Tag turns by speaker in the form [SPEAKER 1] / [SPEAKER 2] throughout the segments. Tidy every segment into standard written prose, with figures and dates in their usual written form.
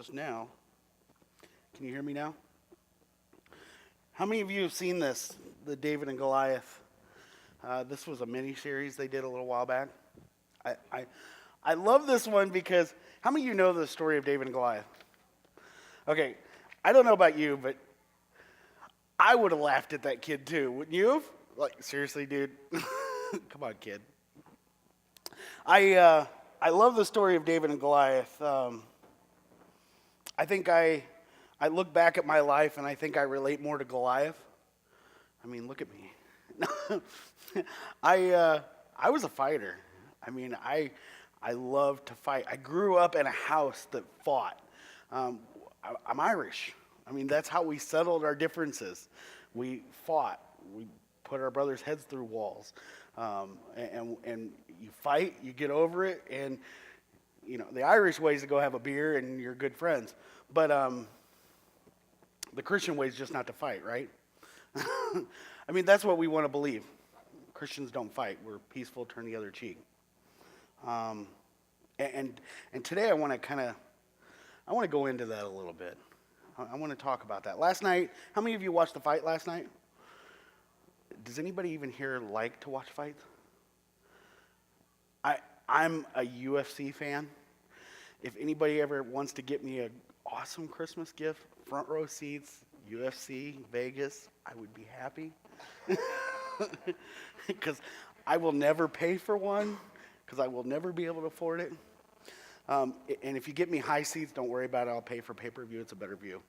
[SPEAKER 1] just now. Can you hear me now? How many of you have seen this, the David and Goliath? This was a mini-series they did a little while back. I love this one because how many of you know the story of David and Goliath? Okay, I don't know about you, but I would have laughed at that kid too, wouldn't you have? Like, seriously, dude? Come on, kid. I love the story of David and Goliath. I think I look back at my life and I think I relate more to Goliath. I mean, look at me. I was a fighter. I mean, I love to fight. I grew up in a house that fought. I'm Irish. I mean, that's how we settled our differences. We fought. We put our brothers' heads through walls. And you fight, you get over it, and you know, the Irish way is to go have a beer and you're good friends. But the Christian way is just not to fight, right? I mean, that's what we want to believe. Christians don't fight. We're peaceful, turn the other cheek. And today I want to go into that a little bit. I want to talk about that. Last night, how many of you watched the fight last night? Does anybody even here like to watch fights? I'm a UFC fan. If anybody ever wants to get me an awesome Christmas gift, front row seats, UFC, Vegas, I would be happy. Because I will never pay for one, because I will never be able to afford it. And if you get me high seats, don't worry about it. I'll pay for pay-per-view. It's a better view.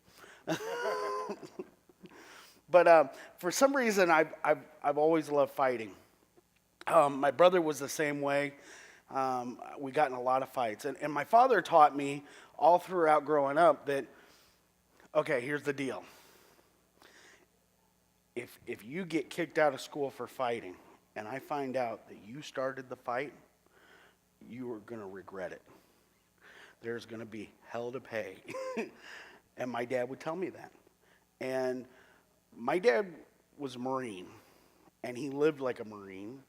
[SPEAKER 1] But for some reason, I've always loved fighting. My brother was the same way. We got in a lot of fights. And my father taught me all throughout growing up that, okay, here's the deal. If you get kicked out of school for fighting, and I find out that you started the fight, you are going to regret it. There's going to be hell to pay. And my dad would tell me that. And my dad was a Marine, and he lived like a Marine,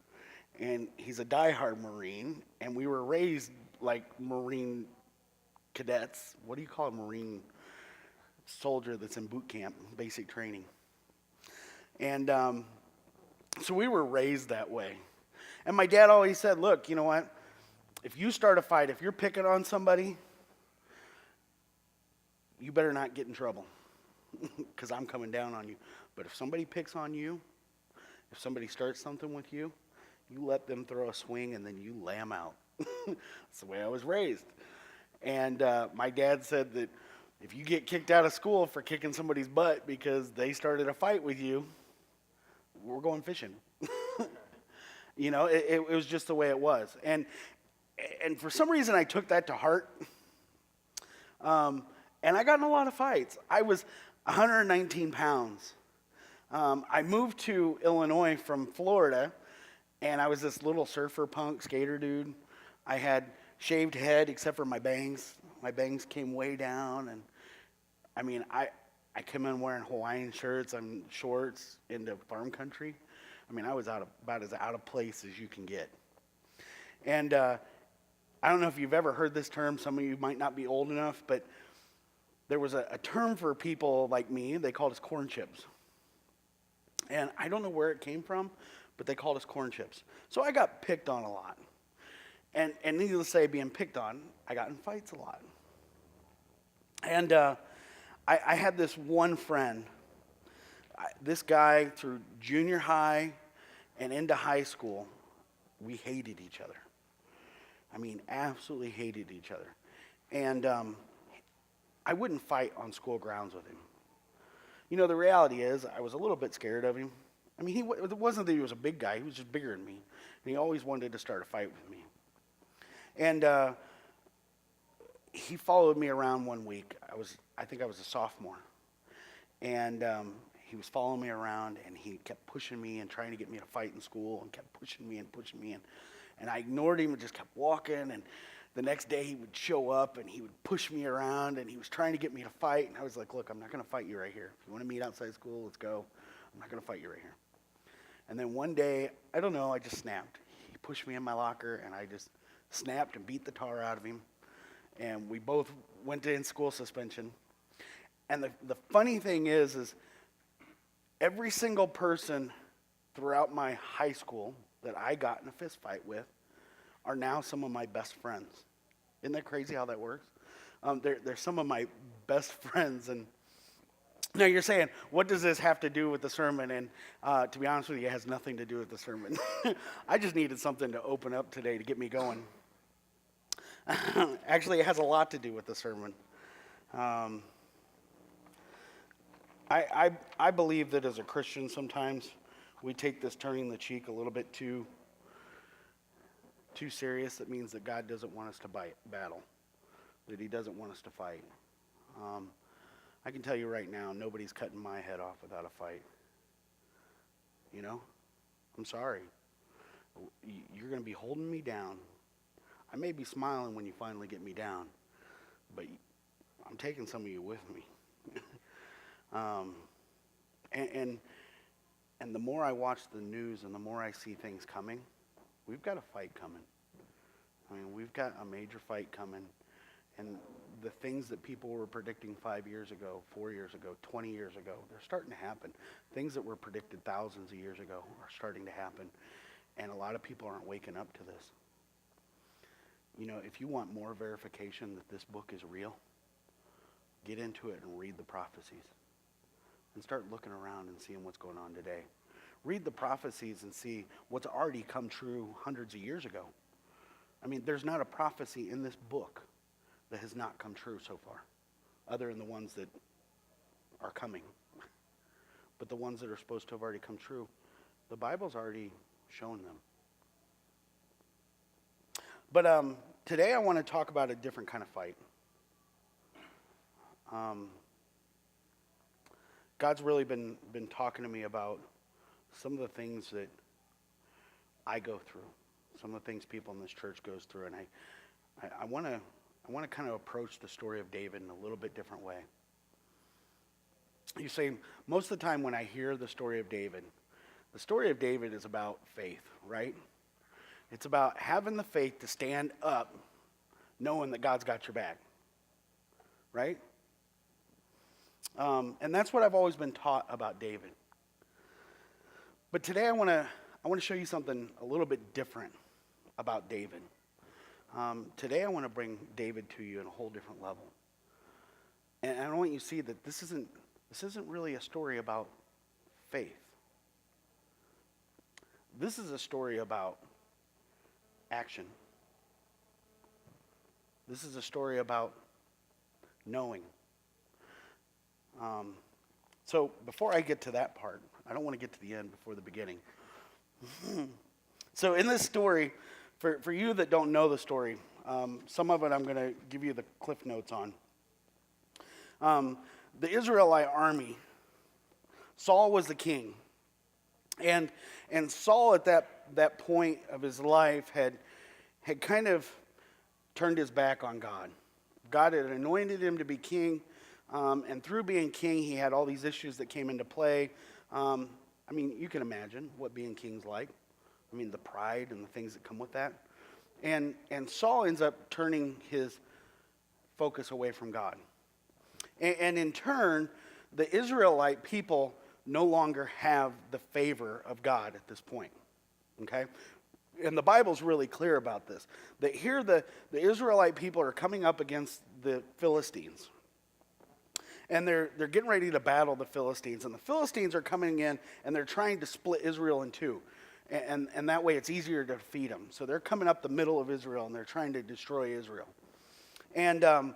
[SPEAKER 1] and he's a diehard Marine, and we were raised like Marine cadets. What do you call a Marine soldier that's in boot camp, basic training? And so we were raised that way. And my dad always said, look, you know what? If you start a fight, if you're picking on somebody, you better not get in trouble because I'm coming down on you. But if somebody picks on you, if somebody starts something with you, you let them throw a swing and then you lay them out. That's the way I was raised. And my dad said that if you get kicked out of school for kicking somebody's butt because they started a fight with you, we're going fishing. You know, it was just the way it was. And for some reason, I took that to heart. And I got in a lot of fights. I was 119 pounds. I moved to Illinois from Florida, and I was this little surfer punk skater dude. I had shaved head except for my bangs. My bangs came way down, and I mean, I came in wearing Hawaiian shirts and shorts into farm country. I mean, I was about as out of place as you can get. And I don't know if you've ever heard this term. Some of you might not be old enough, but there was a term for people like me. They called us corn chips. And I don't know where it came from, but they called us corn chips. So I got picked on a lot. And needless to say, being picked on, I got in fights a lot. And I had this one friend. This guy, through junior high and into high school, we hated each other. I mean, absolutely hated each other. And I wouldn't fight on school grounds with him. You know, the reality is I was a little bit scared of him. I mean, it wasn't that he was a big guy. He was just bigger than me. And he always wanted to start a fight with me. And he followed me around one week. I think I was a sophomore. And he was following me around, and he kept pushing me and trying to get me to fight in school and kept pushing me. And I ignored him and just kept walking. And the next day he would show up and he would push me around and he was trying to get me to fight. And I was like, look, I'm not going to fight you right here. If you want to meet outside school, let's go. I'm not going to fight you right here. And then one day, I don't know, I just snapped. He pushed me in my locker and I just snapped and beat the tar out of him. and we both went to in-school suspension. And the funny thing is every single person throughout my high school that I got in a fist fight with are now some of my best friends. Isn't that crazy how that works? They're some of my best friends. And now you're saying, what does this have to do with the sermon? And to be honest with you, it has nothing to do with the sermon. I just needed something to open up today to get me going. Actually, it has a lot to do with the sermon. I believe that as a Christian, sometimes we take this turning the cheek a little bit too serious. That means that God doesn't want us to battle, that he doesn't want us to fight. I can tell you right now, nobody's cutting my head off without a fight. You know? I'm sorry. You're going to be holding me down. I may be smiling when you finally get me down, but I'm taking some of you with me. And the more I watch the news and the more I see things coming, we've got a fight coming. I mean, we've got a major fight coming. And the things that people were predicting 5 years ago, 4 years ago, 20 years ago, they're starting to happen. Things that were predicted thousands of years ago are starting to happen. And a lot of people aren't waking up to this. You know, if you want more verification that this book is real, get into it and read the prophecies. And start looking around and seeing what's going on today. Read the prophecies and see what's already come true hundreds of years ago. I mean, there's not a prophecy in this book that has not come true so far, other than the ones that are coming. But the ones that are supposed to have already come true, the Bible's already shown them. But today I want to talk about a different kind of fight. God's really been talking to me about some of the things that I go through, some of the things people in this church goes through, and I want to kind of approach the story of David in a little bit different way. You see, most of the time when I hear the story of David is about faith, right? It's about having the faith to stand up, knowing that God's got your back, right? And that's what I've always been taught about David. But today I want to show you something a little bit different about David. Today I want to bring David to you in a whole different level. And I want you to see that this isn't really a story about faith. This is a story about action. This is a story about knowing. So before I get to that part, I don't want to get to the end before the beginning. So in this story, for you that don't know the story, some of it I'm going to give you the cliff notes on. The Israelite army, Saul was the king. And Saul at that point of his life had kind of turned his back on God. God had anointed him to be king. And through being king, he had all these issues that came into play. I mean, you can imagine what being king's like. I mean, the pride and the things that come with that. And Saul ends up turning his focus away from God. And in turn, the Israelite people no longer have the favor of God at this point. Okay? And the Bible's really clear about this. That here the Israelite people are coming up against the Philistines. And they're getting ready to battle the Philistines. And the Philistines are coming in and they're trying to split Israel in two. And that way it's easier to defeat them. So they're coming up the middle of Israel and they're trying to destroy Israel. And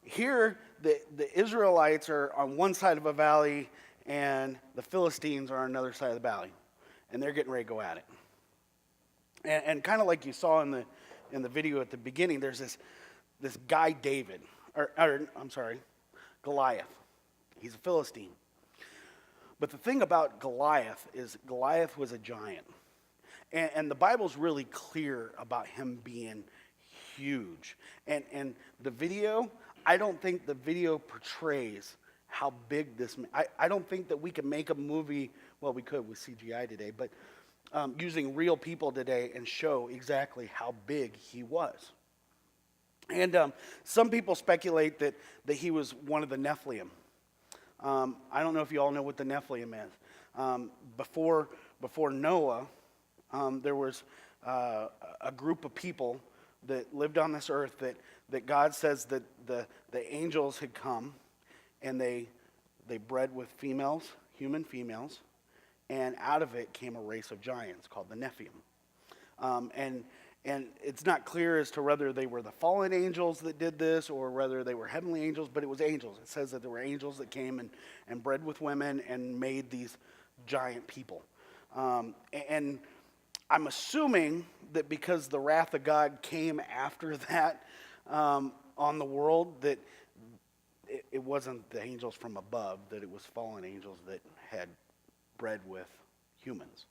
[SPEAKER 1] here the Israelites are on one side of a valley and the Philistines are on another side of the valley. And they're getting ready to go at it. And kind of like you saw in the video at the beginning, there's this guy David, Goliath. He's a Philistine. But the thing about Goliath is Goliath was a giant. And the Bible's really clear about him being huge. And the video, I don't think the video portrays how big this man. I don't think that we can make a movie, well, we could with CGI today, but using real people today and show exactly how big he was. And some people speculate that he was one of the Nephilim. I don't know if you all know what the Nephilim is. Before Noah, there was a group of people that lived on this earth that God says that the angels had come and they bred with females, human females, and out of it came a race of giants called the Nephilim. And it's not clear as to whether they were the fallen angels that did this or whether they were heavenly angels, but it was angels. It says that there were angels that came and bred with women and made these giant people. And I'm assuming that because the wrath of God came after that on the world, that it wasn't the angels from above, that it was fallen angels that had bred with humans.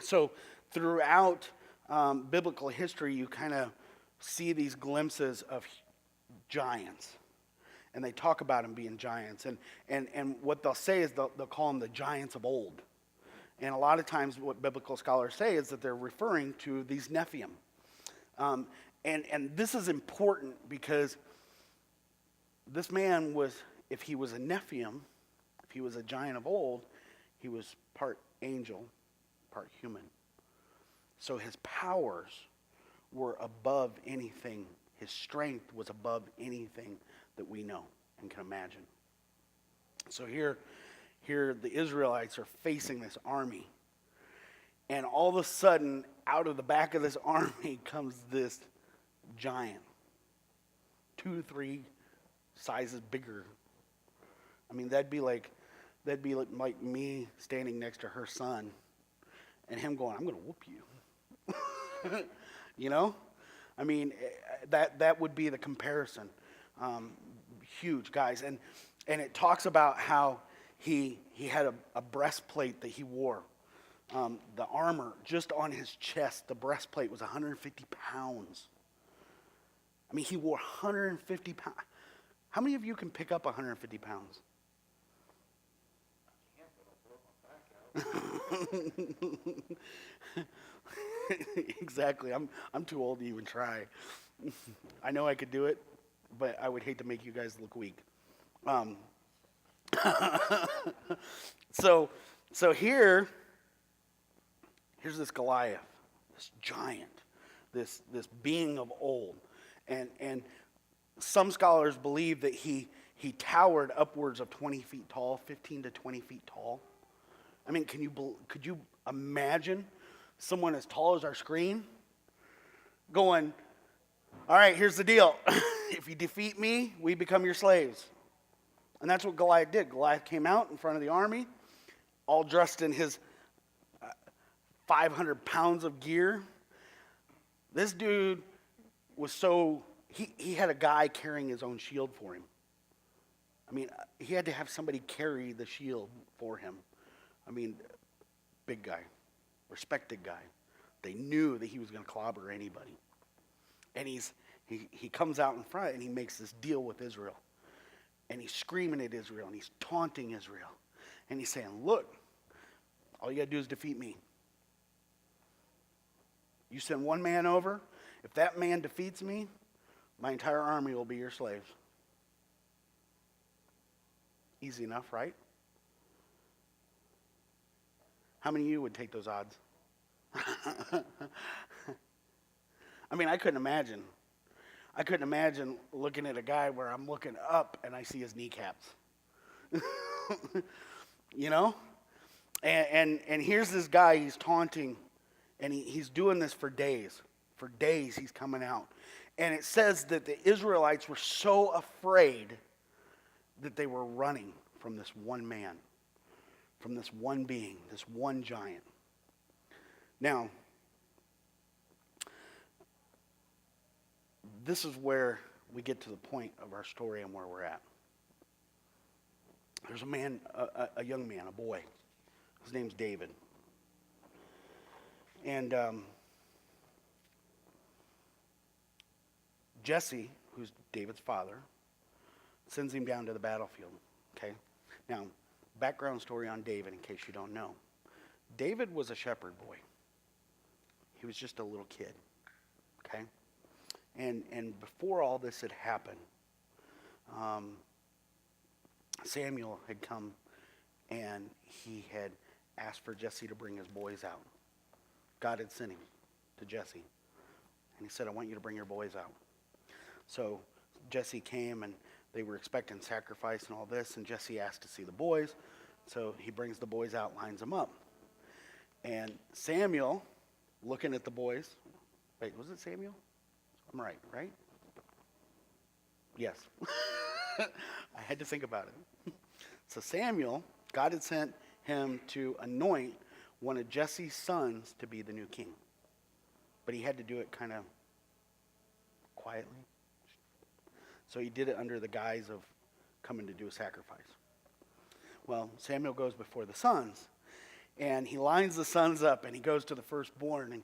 [SPEAKER 1] So throughout biblical history, you kind of see these glimpses of giants. And they talk about them being giants. And what they'll say is they'll call them the giants of old. And a lot of times what biblical scholars say is that they're referring to these Nephilim. And this is important because this man was, if he was a Nephilim, if he was a giant of old, he was part angel, part human. So his powers were above anything. His strength was above anything that we know and can imagine. So here the Israelites are facing this army. And all of a sudden, out of the back of this army comes this giant. 2 to 3 sizes bigger. I mean, that'd be like me standing next to her son and him going, "I'm going to whoop you." You know? I mean, that would be the comparison. Huge guys. And it talks about how he had a breastplate that he wore. The armor just on his chest, the breastplate was 150 pounds. I mean, he wore 150 pounds. How many of you can pick up 150 pounds? Exactly. I'm too old to even try. I know I could do it, but I would hate to make you guys look weak. So here's this Goliath, this giant, this being of old, and some scholars believe that he towered upwards of 20 feet tall, 15 to 20 feet tall. I mean, could you imagine someone as tall as our screen going, "All right, here's the deal. If you defeat me, we become your slaves." And that's what Goliath did. Goliath came out in front of the army, all dressed in his 500 pounds of gear. This dude was he had a guy carrying his own shield for him. I mean, he had to have somebody carry the shield for him. I mean, big guy, respected guy. They knew that he was going to clobber anybody. And he comes out in front and he makes this deal with Israel. And he's screaming at Israel and he's taunting Israel. And he's saying, "Look, all you got to do is defeat me. You send one man over. If that man defeats me, my entire army will be your slaves." Easy enough, right? How many of you would take those odds? I mean, I couldn't imagine. I couldn't imagine looking at a guy where I'm looking up and I see his kneecaps. You know? And here's this guy, he's taunting, and he's doing this for days. For days he's coming out. And it says that the Israelites were so afraid that they were running from this one man, from this one being, this one giant. Now, this is where we get to the point of our story and where we're at. There's a man, a young man, a boy. His name's David. And Jesse, who's David's father, sends him down to the battlefield. Okay? Now, background story on David, in case you don't know. David was a shepherd boy. He was just a little kid. Okay? And before all this had happened, Samuel had come and he had asked for Jesse to bring his boys out. God had sent him to Jesse. And he said, I want you to bring your boys out. So Jesse came and they were expecting sacrifice and all this. And Jesse asked to see the boys. So he brings the boys out, lines them up. And Samuel, looking at the boys. Wait, was it Samuel? I'm right? Yes. I had to think about it. So Samuel, God had sent him to anoint one of Jesse's sons to be the new king. But he had to do it kind of quietly. So he did it under the guise of coming to do a sacrifice. Well, Samuel goes before the sons, and he lines the sons up, and he goes to the firstborn. And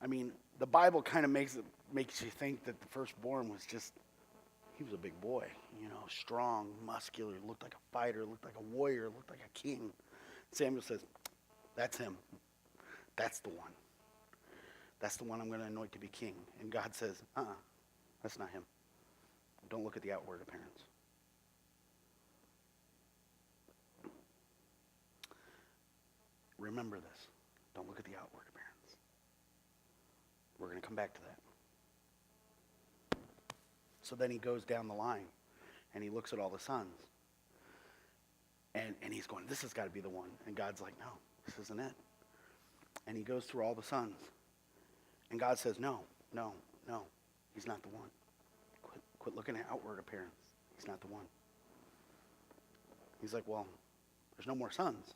[SPEAKER 1] I mean, the Bible kind of makes you think that the firstborn was just, he was a big boy, strong, muscular, looked like a fighter, looked like a warrior, looked like a king. Samuel says, that's him. That's the one. That's the one I'm going to anoint to be king. And God says, that's not him. Don't look at the outward appearance. Remember this. Don't look at the outward appearance. We're going to come back to that. So then he goes down the line and he looks at all the sons. And he's going, this has got to be the one. And God's like, no, this isn't it. And he goes through all the sons. And God says, no, he's not the one. Quit looking at outward appearance. He's not the one. He's like, well, there's no more sons.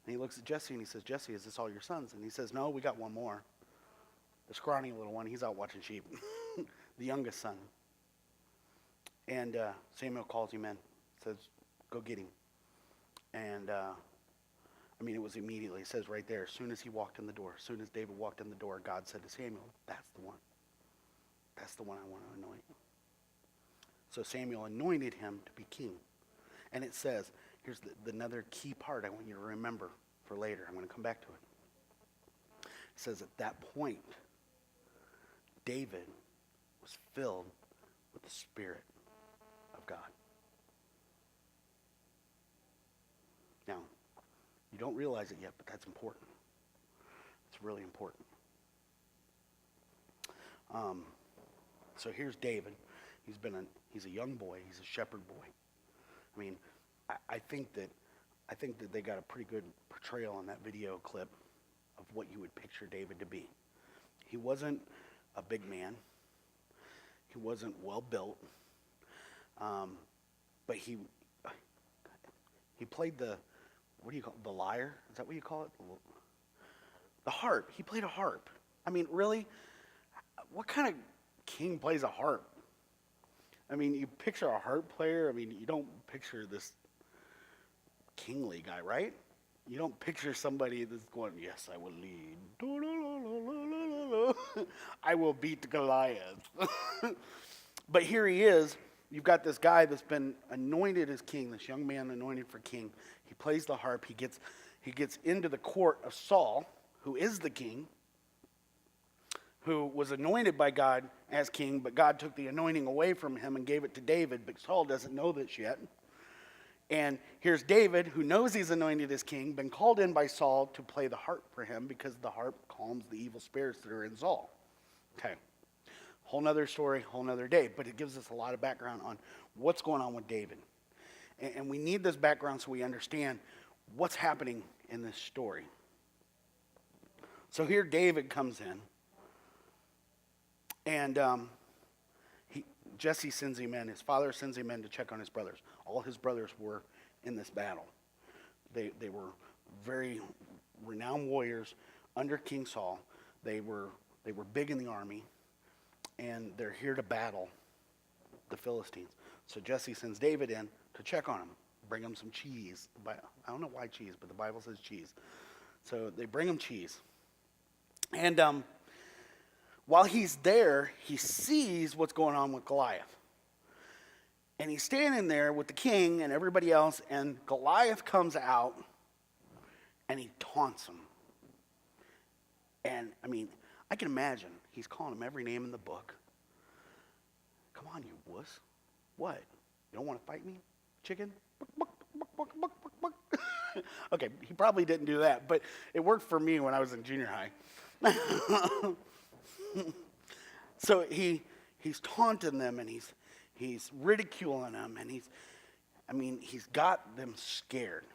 [SPEAKER 1] And he looks at Jesse and he says, Jesse, is this all your sons? And he says, no, we got one more. The scrawny little one, he's out watching sheep. The youngest son. And Samuel calls him in, says, go get him. And it was immediately. It says right there, as soon as he walked in the door, as soon as David walked in the door, God said to Samuel, that's the one. That's the one I want to anoint. So Samuel anointed him to be king. And it says, here's another key part I want you to remember for later. I'm going to come back to it. It says at that point, David was filled with the Spirit of God. Now, you don't realize it yet, but that's important. It's really important. So here's David. He's a young boy. He's a shepherd boy. I mean, I think that they got a pretty good portrayal in that video clip of what you would picture David to be. He wasn't a big man. He wasn't well built. But he played the, what do you call it, the lyre? Is that what you call it? The harp. He played a harp. I mean, really? What kind of king plays a harp? I mean, you picture a harp player. I mean, you don't picture this kingly guy, right? You don't picture somebody that's going, yes, I will lead. I will beat Goliath. But here he is. You've got this guy that's been anointed as king, this young man anointed for king. He plays the harp. He gets into the court of Saul, who is the king, who was anointed by God as king, but God took the anointing away from him and gave it to David, but Saul doesn't know this yet. And here's David, who knows he's anointed as king, been called in by Saul to play the harp for him because the harp calms the evil spirits that are in Saul. Okay. Whole nother story, whole nother day, but it gives us a lot of background on what's going on with David. And we need this background so we understand what's happening in this story. So here David comes in, and Jesse sends him in. His father sends him in to check on his brothers. All his brothers were in this battle. They were very renowned warriors under King Saul. They were big in the army, and they're here to battle the Philistines. So Jesse sends David in to check on him, bring him some cheese. I don't know why cheese, but the Bible says cheese. So they bring him cheese. And while he's there, he sees what's going on with Goliath. And he's standing there with the king and everybody else, and Goliath comes out, and he taunts him. And, I mean, I can imagine he's calling him every name in the book. Come on, you wuss. What? You don't want to fight me, chicken? Okay, he probably didn't do that, but it worked for me when I was in junior high. So he's taunting them, and he's ridiculing them, and he's got them scared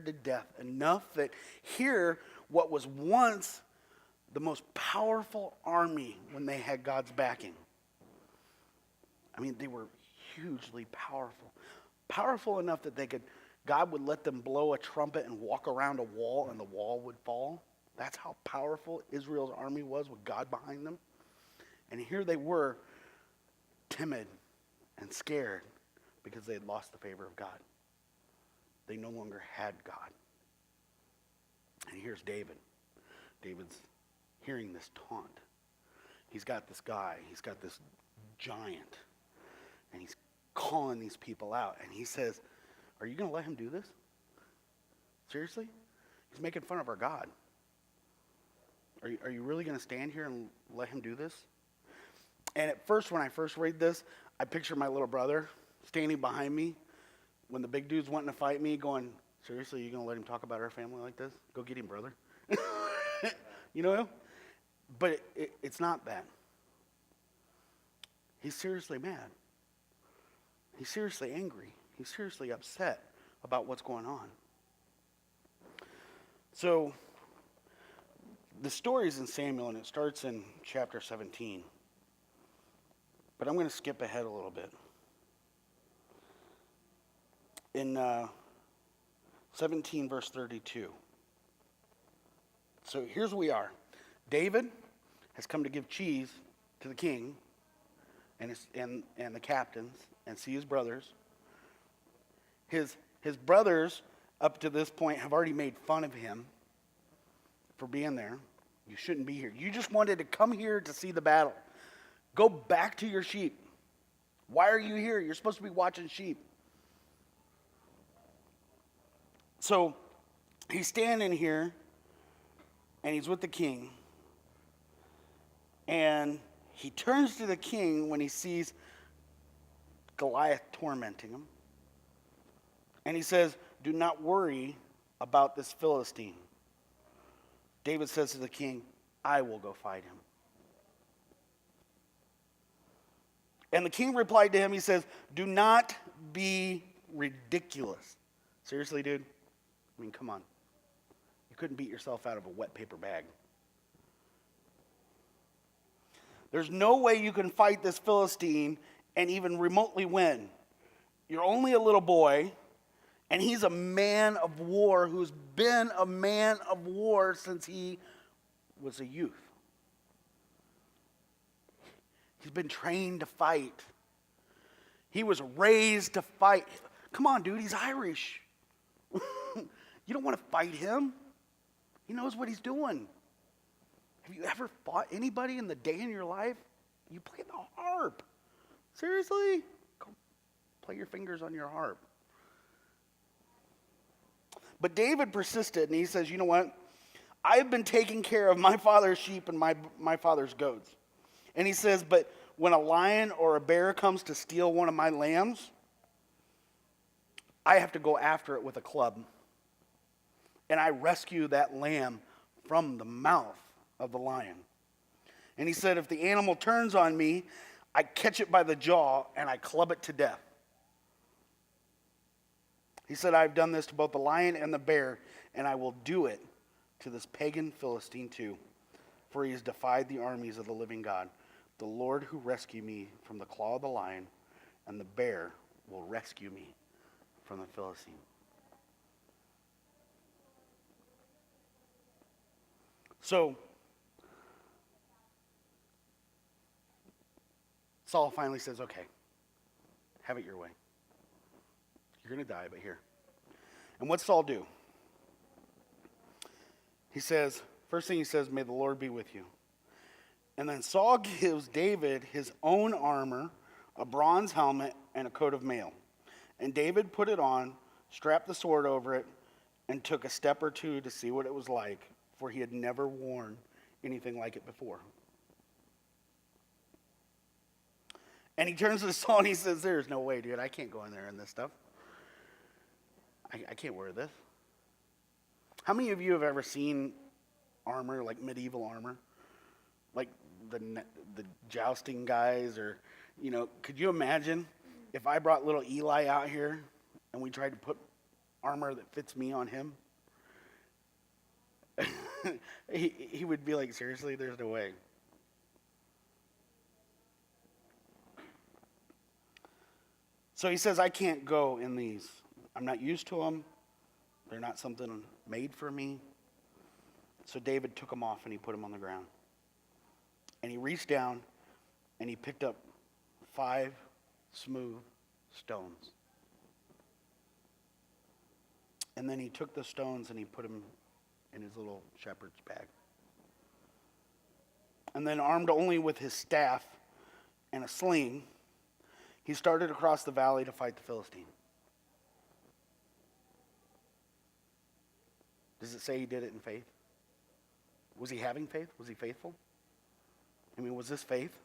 [SPEAKER 1] to death, enough that here, what was once the most powerful army when they had God's backing. They were hugely powerful. Powerful enough that God would let them blow a trumpet and walk around a wall and the wall would fall. That's how powerful Israel's army was with God behind them. And here they were, timid and scared because they had lost the favor of God. They no longer had God. And here's David. David's hearing this taunt. He's got this guy. He's got this giant. And he's calling these people out. And he says, are you going to let him do this? Seriously? He's making fun of our God. Are you really going to stand here and let him do this? And at first, when I first read this, I picture my little brother standing behind me when the big dude's wanting to fight me, going, seriously, you going to let him talk about our family like this? Go get him, brother. You know? But it's not that. He's seriously mad. He's seriously angry. He's seriously upset about what's going on. So, the story's in Samuel, and it starts in chapter 17. But I'm going to skip ahead a little bit. In 17, verse 32. So here's where we are. David has come to give cheese to the king and the captains and see his brothers. His brothers, up to this point, have already made fun of him for being there. You shouldn't be here. You just wanted to come here to see the battle. Go back to your sheep. Why are you here? You're supposed to be watching sheep. So he's standing here, and he's with the king. And he turns to the king when he sees Goliath tormenting him. And he says, do not worry about this Philistine. David says to the king, I will go fight him. And the king replied to him, he says, do not be ridiculous. Seriously, dude? Come on. You couldn't beat yourself out of a wet paper bag. There's no way you can fight this Philistine and even remotely win. You're only a little boy, and he's a man of war who's been a man of war since he was a youth. He's been trained to fight. He was raised to fight. Come on, dude, he's Irish. You don't want to fight him. He knows what he's doing. Have you ever fought anybody in the day in your life? You play the harp. Seriously? Go play your fingers on your harp. But David persisted, and he says, you know what? I've been taking care of my father's sheep and my father's goats. And he says, but when a lion or a bear comes to steal one of my lambs, I have to go after it with a club. And I rescue that lamb from the mouth of the lion. And he said, if the animal turns on me, I catch it by the jaw and I club it to death. He said, I've done this to both the lion and the bear, and I will do it to this pagan Philistine too, for he has defied the armies of the living God. The Lord who rescued me from the claw of the lion and the bear will rescue me from the Philistine. So, Saul finally says, okay, have it your way. You're going to die, but here. And what's Saul do? He says, first thing he says, may the Lord be with you. And then Saul gives David his own armor, a bronze helmet, and a coat of mail. And David put it on, strapped the sword over it, and took a step or two to see what it was like, for he had never worn anything like it before. And he turns to Saul and he says, there's no way, dude. I can't go in there in this stuff. I can't wear this. How many of you have ever seen armor, like medieval armor? Like the jousting guys, or, could you imagine if I brought little Eli out here and we tried to put armor that fits me on him? he would be like, seriously, there's no way. So he says, I can't go in these. I'm not used to them. They're not something made for me. So David took them off and he put them on the ground. And he reached down and he picked up 5 smooth stones. And then he took the stones and he put them in his little shepherd's bag. And then, armed only with his staff and a sling, he started across the valley to fight the Philistine. Does it say he did it in faith? Was he having faith? Was he faithful? I mean, was this faith?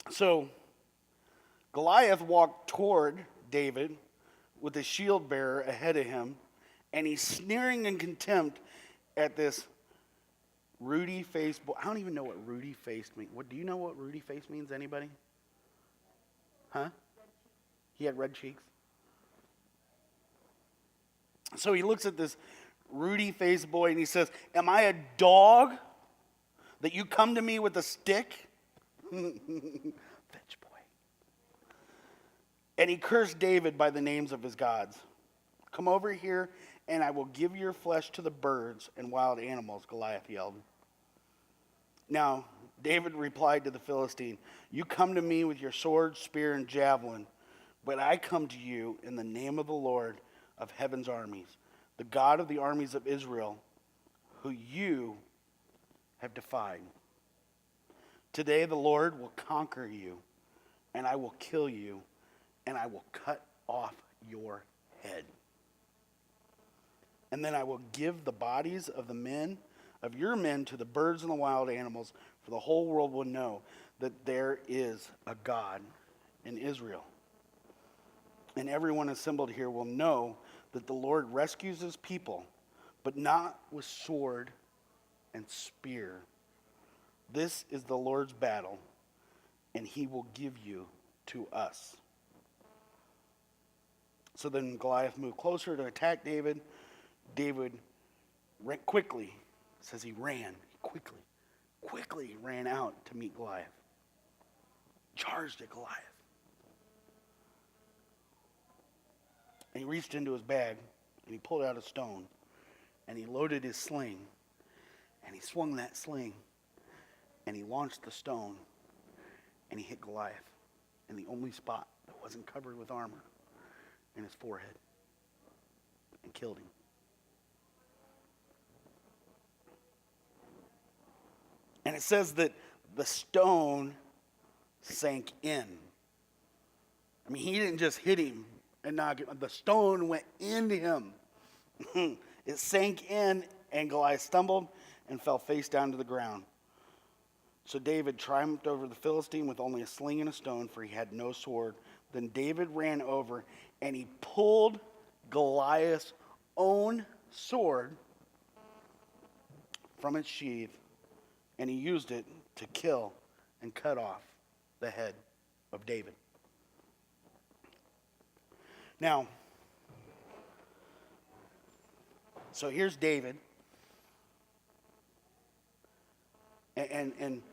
[SPEAKER 1] So, Goliath walked toward David with a shield bearer ahead of him, and he's sneering in contempt at this ruddy-faced boy. I don't even know what ruddy-faced means. Do you know what ruddy-faced means, anybody? Huh? He had red cheeks. So he looks at this ruddy-faced boy and he says, am I a dog that you come to me with a stick? Fetch boy. And he cursed David by the names of his gods. Come over here and I will give your flesh to the birds and wild animals, Goliath yelled. Now, David replied to the Philistine, you come to me with your sword, spear, and javelin, but I come to you in the name of the Lord of heaven's armies, the God of the armies of Israel, who you have defied. Today the Lord will conquer you, and I will kill you, and I will cut off your head. And then I will give the bodies of your men to the birds and the wild animals, for the whole world will know that there is a God in Israel. And everyone assembled here will know that the Lord rescues his people, but not with sword and spear. This is the Lord's battle, and he will give you to us. So then Goliath moved closer to attack David. David ran quickly. It says he ran quickly ran out to meet Goliath. Charged at Goliath. And he reached into his bag and he pulled out a stone and he loaded his sling and he swung that sling and he launched the stone and he hit Goliath in the only spot that wasn't covered with armor, in his forehead, and killed him. And it says that the stone sank in. I mean, he didn't just hit him and knock him. The stone went into him. It sank in, and Goliath stumbled and fell face down to the ground. So David triumphed over the Philistine with only a sling and a stone, for he had no sword. Then David ran over, and he pulled Goliath's own sword from its sheath, and he used it to kill and cut off the head of David. Now, so here's David. And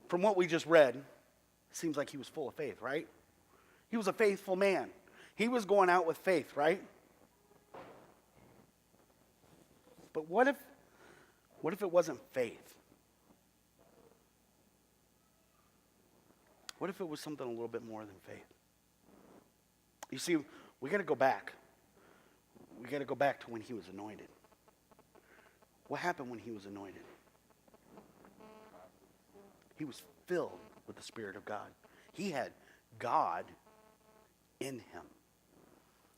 [SPEAKER 1] from what we just read, it seems like he was full of faith, right? He was a faithful man. He was going out with faith, right? But what if it wasn't faith? What if it was something a little bit more than faith? You see, we got to go back. We got to go back to when he was anointed. What happened when he was anointed? He was filled with the Spirit of God. He had God in him.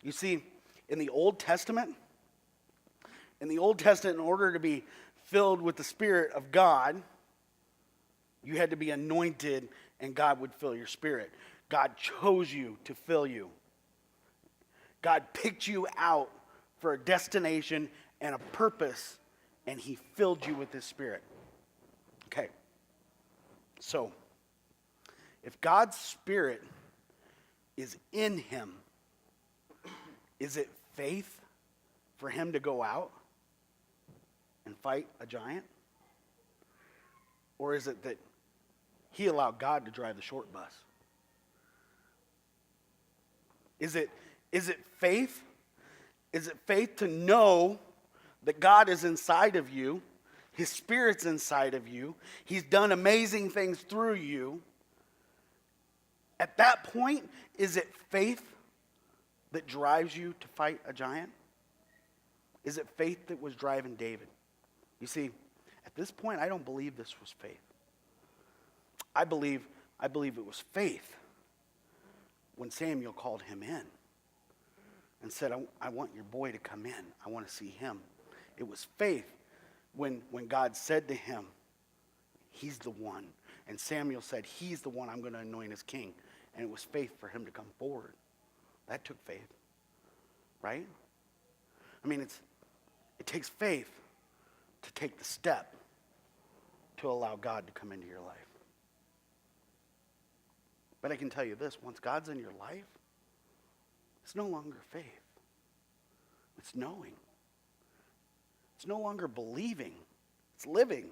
[SPEAKER 1] You see, in the Old Testament, in order to be filled with the Spirit of God, you had to be anointed and God would fill your spirit. God chose you to fill you. God picked you out for a destination and a purpose, and he filled you with his Spirit. Okay. So, if God's Spirit is in him, is it faith for him to go out and fight a giant? Or is it that he allowed God to drive the short bus? Is it faith? Is it faith to know that God is inside of you? His Spirit's inside of you. He's done amazing things through you. At that point, is it faith that drives you to fight a giant? Is it faith that was driving David? You see, at this point, I don't believe this was faith. I believe it was faith when Samuel called him in and said, I want your boy to come in. I want to see him. It was faith when God said to him, he's the one. And Samuel said, he's the one I'm going to anoint as king. And it was faith for him to come forward. That took faith, right? I mean, it takes faith to take the step to allow God to come into your life. But I can tell you this, once God's in your life, it's no longer faith. It's knowing. It's no longer believing. It's living,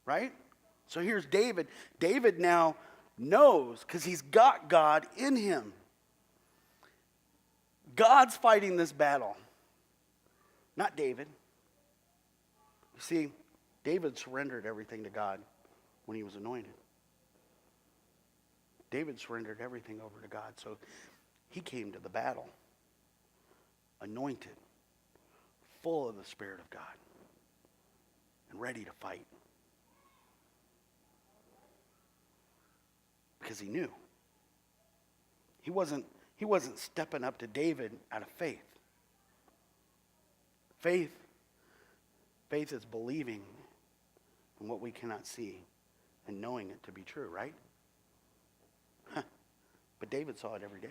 [SPEAKER 1] right? So here's David. David now knows because he's got God in him. God's fighting this battle, not David. You see, David surrendered everything to God when he was anointed. David surrendered everything over to God, so he came to the battle anointed, full of the Spirit of God, and ready to fight. Because he knew. He wasn't stepping up to David out of faith. Faith is believing in what we cannot see and knowing it to be true, right? But David saw it every day.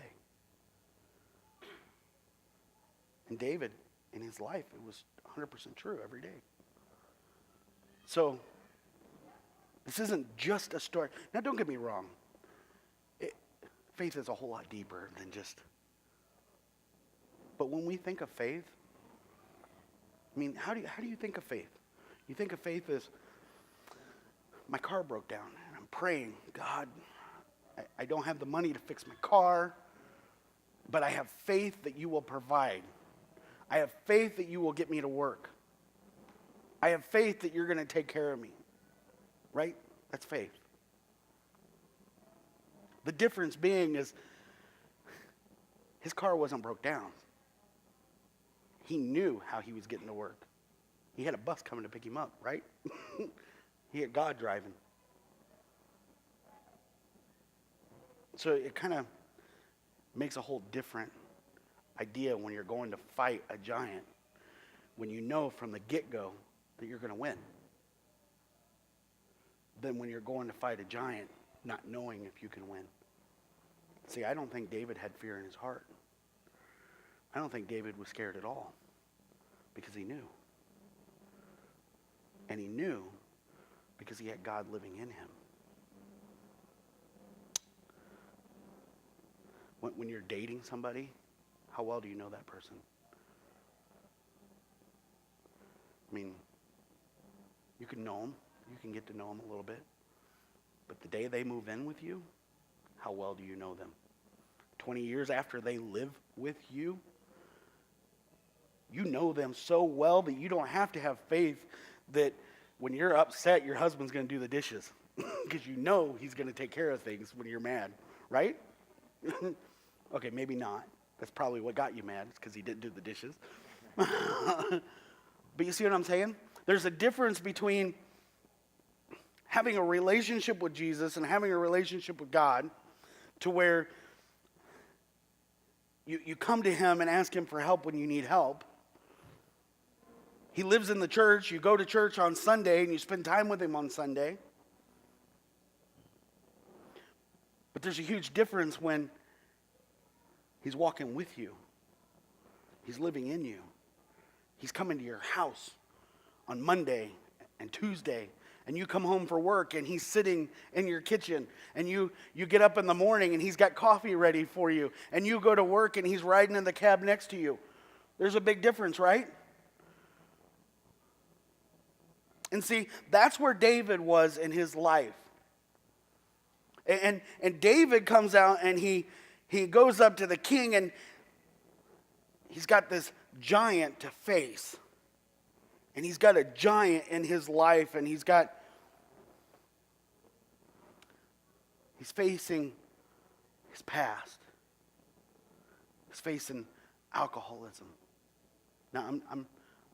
[SPEAKER 1] And David, in his life, it was 100% true every day. So, this isn't just a story. Now, don't get me wrong. Faith is a whole lot deeper than just... But when we think of faith, I mean, how do you think of faith? You think of faith as, my car broke down, and I'm praying, God, I don't have the money to fix my car, but I have faith that you will provide. I have faith that you will get me to work. I have faith that you're going to take care of me. Right? That's faith. The difference being is his car wasn't broke down. He knew how he was getting to work. He had a bus coming to pick him up, right? He had God driving. So it kind of makes a whole different idea when you're going to fight a giant, when you know from the get-go that you're going to win, than when you're going to fight a giant not knowing if you can win. See, I don't think David had fear in his heart. I don't think David was scared at all because he knew. And he knew because he had God living in him. When you're dating somebody, how well do you know that person? I mean, you can know them. You can get to know them a little bit. But the day they move in with you, how well do you know them? 20 years after they live with you, you know them so well that you don't have to have faith that when you're upset, your husband's going to do the dishes. Because you know he's going to take care of things when you're mad, right? Okay, maybe not. That's probably what got you mad, because he didn't do the dishes. But you see what I'm saying? There's a difference between having a relationship with Jesus and having a relationship with God to where you come to him and ask him for help when you need help. He lives in the church. You go to church on Sunday and you spend time with him on Sunday. But there's a huge difference when he's walking with you. He's living in you. He's coming to your house on Monday and Tuesday, and you come home for work and he's sitting in your kitchen, and you get up in the morning and he's got coffee ready for you, and you go to work and he's riding in the cab next to you. There's a big difference, right? And see, that's where David was in his life. And David comes out and he goes up to the king, and he's got this giant to face. And he's got a giant in his life, and he's facing his past. He's facing alcoholism. Now,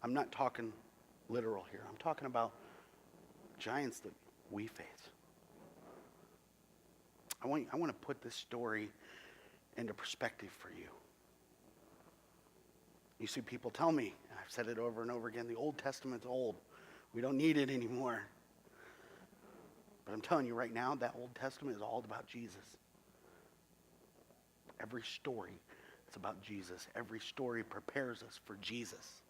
[SPEAKER 1] I'm not talking literal here. I'm talking about giants that we face. I want to put this story into perspective for you. You see, people tell me, and I've said it over and over again, the Old Testament's old. We don't need it anymore. But I'm telling you right now, that Old Testament is all about Jesus. Every story is about Jesus. Every story prepares us for Jesus.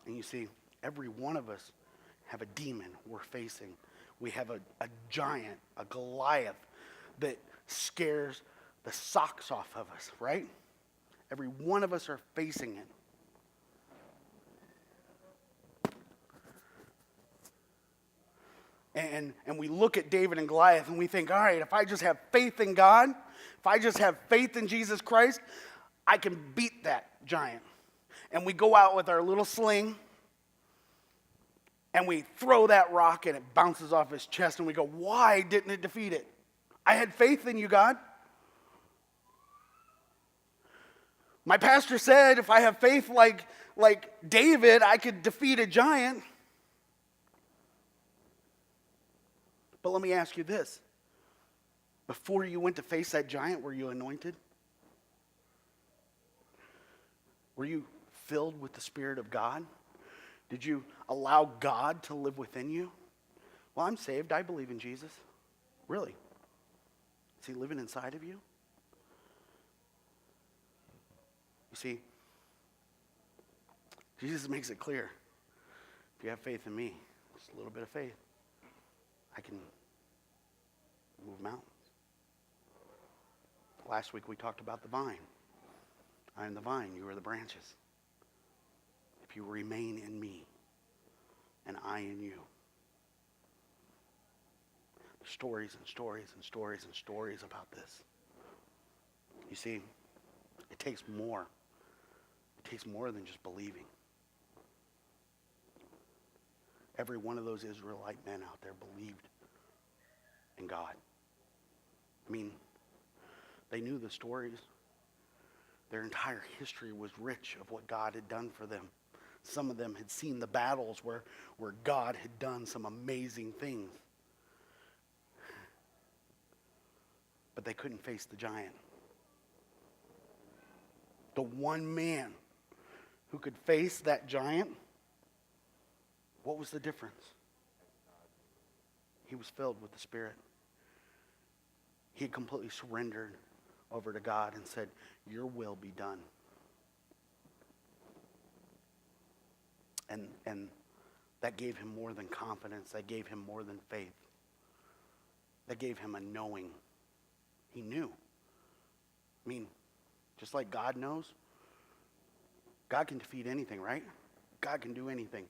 [SPEAKER 1] And you see, every one of us have a demon we're facing. We have a giant, a Goliath that scares the socks off of us, right? Every one of us are facing it. And we look at David and Goliath and we think, all right, if I just have faith in God, if I just have faith in Jesus Christ, I can beat that giant. And we go out with our little sling and we throw that rock and it bounces off his chest, and we go, why didn't it defeat it? I had faith in you, God. My pastor said if I have faith like David, I could defeat a giant. But let me ask you this. Before you went to face that giant, were you anointed? Were you filled with the Spirit of God? Did you allow God to live within you? Well, I'm saved. I believe in Jesus. Really? Is he living inside of you? You see, Jesus makes it clear. If you have faith in me, just a little bit of faith, I can move mountains. Last week we talked about the vine. I am the vine, you are the branches. If you remain in me and I in you. There's stories and stories and stories and stories about this. You see, it takes more. It takes more than just believing. Every one of those Israelite men out there believed in God. I mean, they knew the stories. Their entire history was rich of what God had done for them. Some of them had seen the battles where God had done some amazing things. But they couldn't face the giant. The one man who could face that giant, what was the difference? He was filled with the Spirit. He had completely surrendered over to God and said, your will be done. And that gave him more than confidence. That gave him more than faith. That gave him a knowing. He knew. I mean, just like God knows, God can defeat anything, right? God can do anything.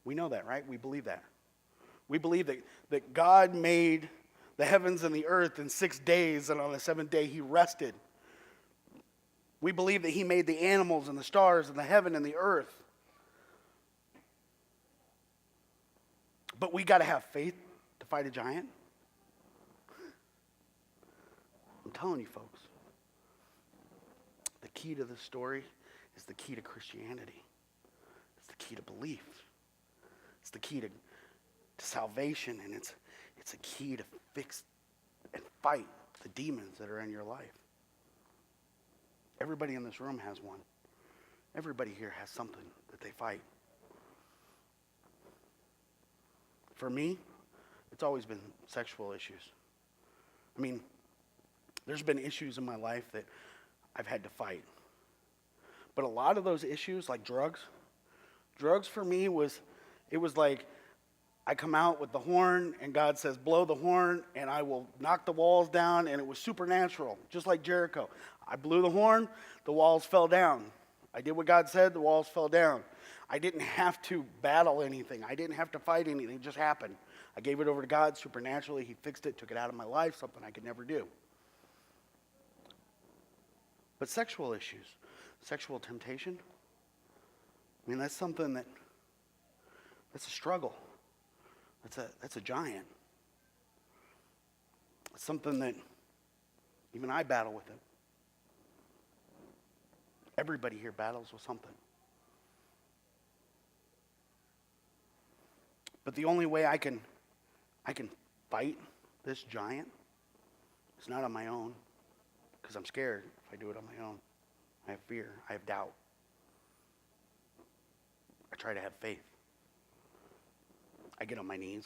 [SPEAKER 1] We know that, right? We believe that. We believe that God made the heavens and the earth in 6 days, and on the seventh day he rested. We believe that he made the animals and the stars and the heaven and the earth. But we got to have faith to fight a giant. I'm telling you, folks, the key to this story is the key to Christianity. It's the key to belief. It's the key to salvation, and it's a key to fix and fight the demons that are in your life. Everybody in this room has one. Everybody here has something that they fight. For me, it's always been sexual issues. I mean, there's been issues in my life that I've had to fight. But a lot of those issues, like drugs for me it was like I come out with the horn and God says, blow the horn and I will knock the walls down, and it was supernatural, just like Jericho. I blew the horn, the walls fell down. I did what God said, the walls fell down. I didn't have to battle anything. I didn't have to fight anything. It just happened. I gave it over to God supernaturally. He fixed it, took it out of my life, something I could never do. But sexual issues, sexual temptation, I mean, that's something that's a struggle. That's a giant. It's something that even I battle with it. Everybody here battles with something. But the only way I can fight this giant is not on my own, because I'm scared if I do it on my own. I have fear. I have doubt. I try to have faith. I get on my knees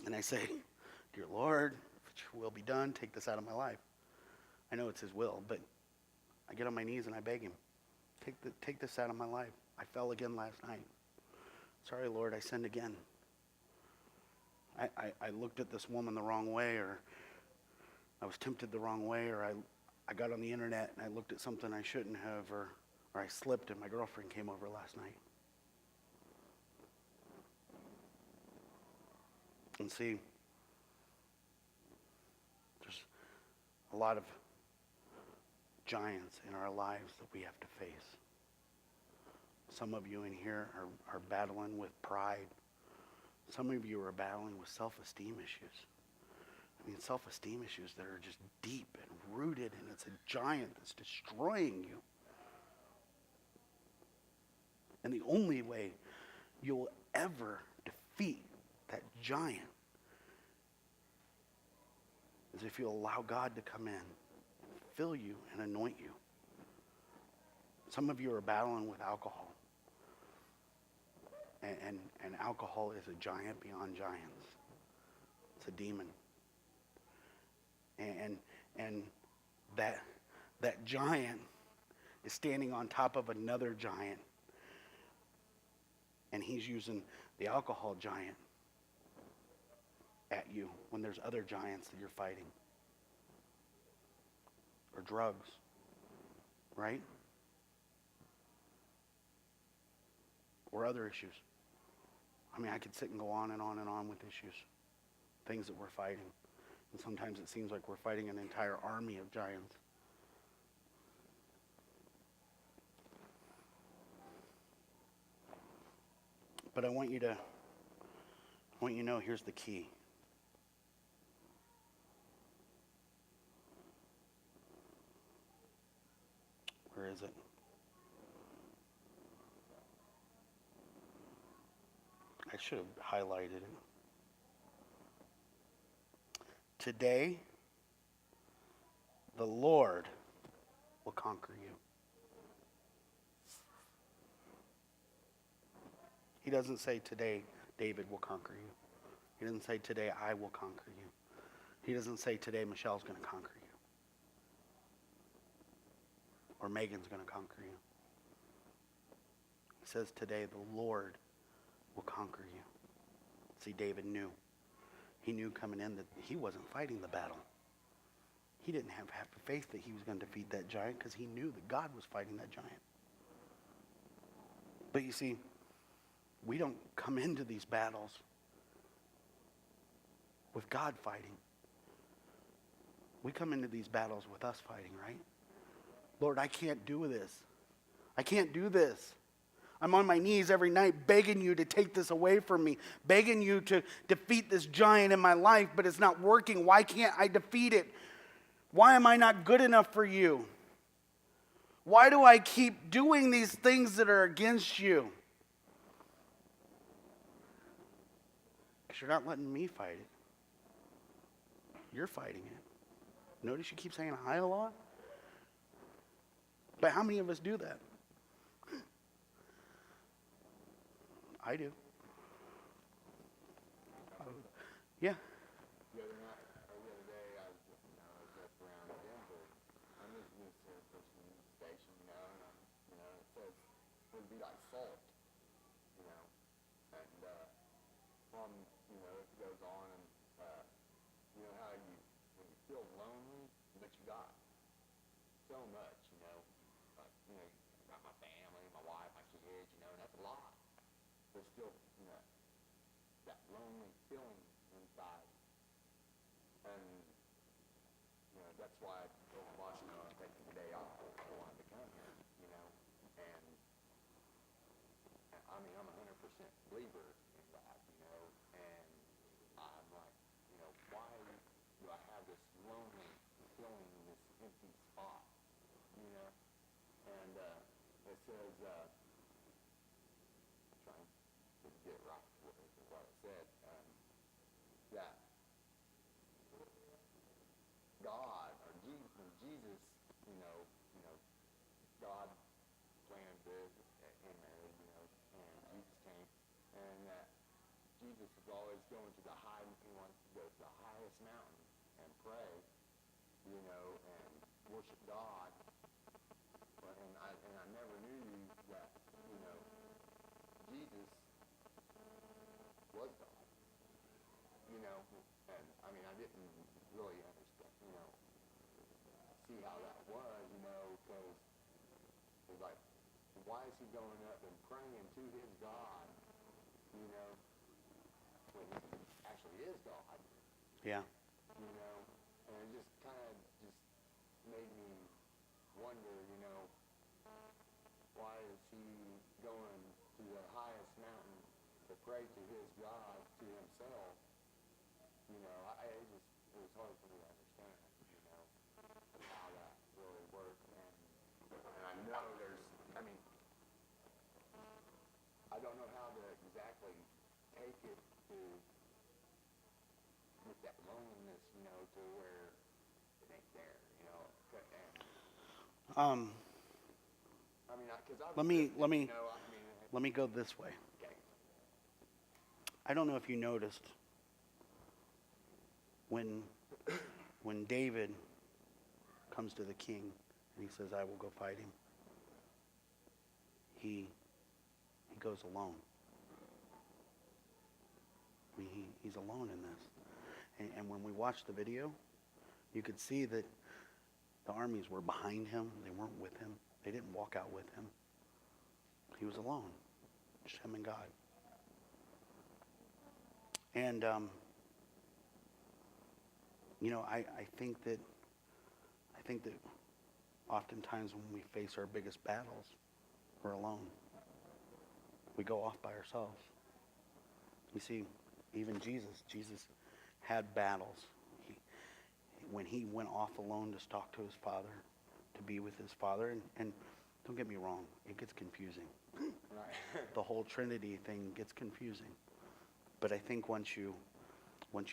[SPEAKER 1] and I say, dear Lord, if your will be done, take this out of my life. I know it's his will, but I get on my knees and I beg him, take this out of my life. I fell again last night. Sorry, Lord, I sinned again. I looked at this woman the wrong way, or I was tempted the wrong way, or I got on the internet and I looked at something I shouldn't have, or I slipped and my girlfriend came over last night. And see, there's a lot of giants in our lives that we have to face. Some of you in here are battling with pride. Some of you are battling with self-esteem issues. I mean, self-esteem issues that are just deep and rooted, and it's a giant that's destroying you. And the only way you'll ever defeat that giant is if you allow God to come in and fill you and anoint you. Some of you are battling with alcohol. And alcohol is a giant beyond giants. It's a demon. And that giant is standing on top of another giant. And he's using the alcohol giant at you when there's other giants that you're fighting. Or drugs. Right? Or other issues. I mean, I could sit and go on and on and on with issues. Things that we're fighting. And sometimes it seems like we're fighting an entire army of giants. But I want you to know here's the key. Where is it? I should have highlighted it. Today, the Lord will conquer you. He doesn't say today, David will conquer you. He doesn't say today, I will conquer you. He doesn't say today, Michelle's going to conquer you. Or Megan's going to conquer you. He says today, the Lord will conquer you. See, David knew. He knew coming in that he wasn't fighting the battle. He didn't have faith that he was going to defeat that giant because he knew that God was fighting that giant. But you see, we don't come into these battles with God fighting. We come into these battles with us fighting, right? Lord, I can't do this. I can't do this. I'm on my knees every night begging you to take this away from me, begging you to defeat this giant in my life, but it's not working. Why can't I defeat it? Why am I not good enough for you? Why do I keep doing these things that are against you? Because you're not letting me fight it. You're fighting it. Notice you keep saying I a lot? But how many of us do that? I do. Yeah.
[SPEAKER 2] The other night, or the other day, I was up around Denver. I'm listening to a person station, and it says it would be like salt, you know, and it goes on, and how when you feel lonely, but you got so much, I got my family, my wife, my kids, and that's a lot. There's still, that lonely feeling inside. And, that's why I told my boss, I'm taking the day off. I wanted to come here, and I'm a 100% believer in God, and I'm like, why do I have this lonely feeling, this empty spot, and it says, trying to get it right what it said, that God or Jesus, God planned this in Mary, and Jesus came, and that Jesus is always going to the high, he wants to go to the highest mountain and pray, and worship God. And I never knew that, Jesus was God, and I didn't really understand, see how that was, because it's like, why is he going up and praying to his God, when he actually is God?
[SPEAKER 1] Yeah.
[SPEAKER 2] And it just kind of just made me wonder, why is he going to the highest mountain to pray to his God, to himself? It was hard for me to understand, how that really worked. And I know I don't know how to exactly take it to, with that loneliness, to where it ain't there,
[SPEAKER 1] Um,
[SPEAKER 2] because
[SPEAKER 1] let me go this way.
[SPEAKER 2] Okay.
[SPEAKER 1] I don't know if you noticed when David comes to the king and he says, I will go fight him, he goes alone. He's alone in this. And when we watched the video, you could see that the armies were behind him. They weren't with him. They didn't walk out with him. He was alone, just him and God. And, I think that oftentimes when we face our biggest battles, we're alone. We go off by ourselves. You see, even Jesus had battles. When he went off alone to talk to his Father, to be with his Father, and don't get me wrong, it gets confusing.
[SPEAKER 2] Right.
[SPEAKER 1] The whole Trinity thing gets confusing. But I think once you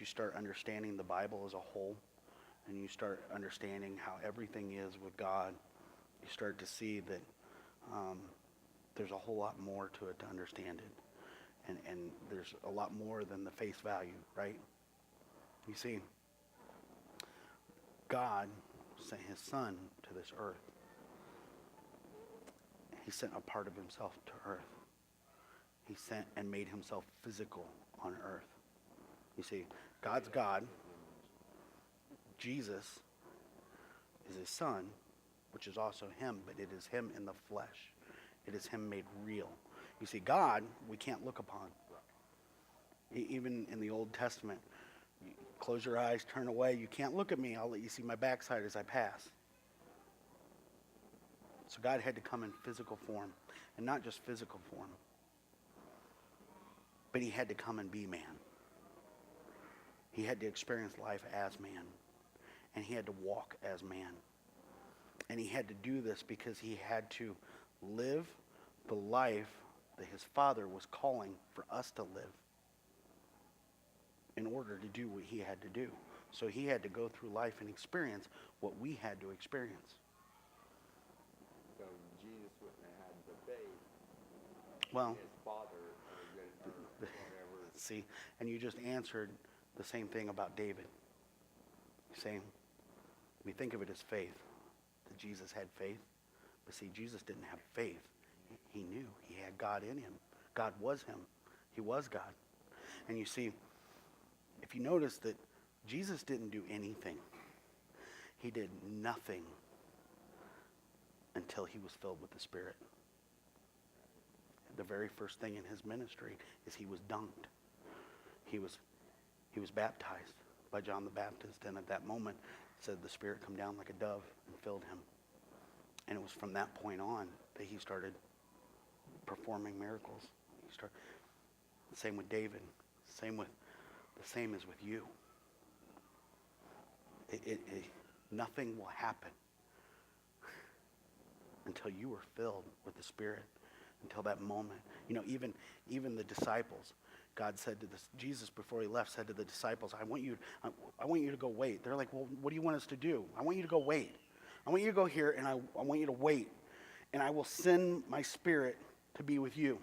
[SPEAKER 1] start understanding the Bible as a whole, and you start understanding how everything is with God, you start to see that there's a whole lot more to it to understand it. And there's a lot more than the face value, right? You see, God sent his Son to this earth. He sent a part of himself to earth. He sent and made himself physical on earth. You see, God's God. Jesus is his Son, which is also him, but it is him in the flesh. It is him made real. You see, God, we can't look upon. Even in the Old Testament, you close your eyes, turn away. You can't look at me. I'll let you see my backside as I pass. So God had to come in physical form, and not just physical form, but he had to come and be man. He had to experience life as man, and he had to walk as man. And he had to do this because he had to live the life that his Father was calling for us to live in order to do what he had to do. So he had to go through life and experience what we had to experience.
[SPEAKER 2] So Jesus wouldn't have had the faith
[SPEAKER 1] Well,
[SPEAKER 2] his Father, or
[SPEAKER 1] See, and you just answered the same thing about David. Same. We think of it as faith, that Jesus had faith. But see, Jesus didn't have faith. He knew he had God in him. God was him. He was God. And you see, if you notice that Jesus didn't do anything. He did nothing until he was filled with the Spirit. The very first thing in his ministry is he was dunked. He was baptized by John the Baptist, and at that moment said the Spirit come down like a dove and filled him. And it was from that point on that he started performing miracles. Same with David. The same is with you. Nothing will happen until you are filled with the Spirit. Until that moment, even the disciples, God said to Jesus before he left said to the disciples, I want you to go wait. They're like, well, what do you want us to do? I want you to go wait. I want you to go here, and I want you to wait, and I will send my Spirit to be with you.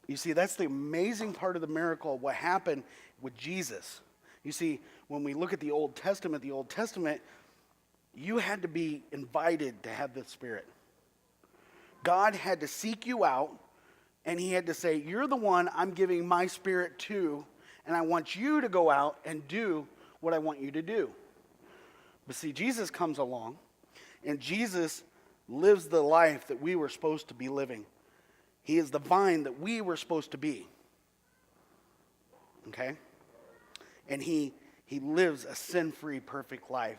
[SPEAKER 1] You see, that's the amazing part of the miracle, what happened with Jesus. You see, when we look at the Old Testament, you had to be invited to have the Spirit. God had to seek you out, and he had to say, you're the one I'm giving my Spirit to, and I want you to go out and do what I want you to do. But see, Jesus comes along, and Jesus lives the life that we were supposed to be living. He is the vine that we were supposed to be. Okay? And he lives a sin-free, perfect life.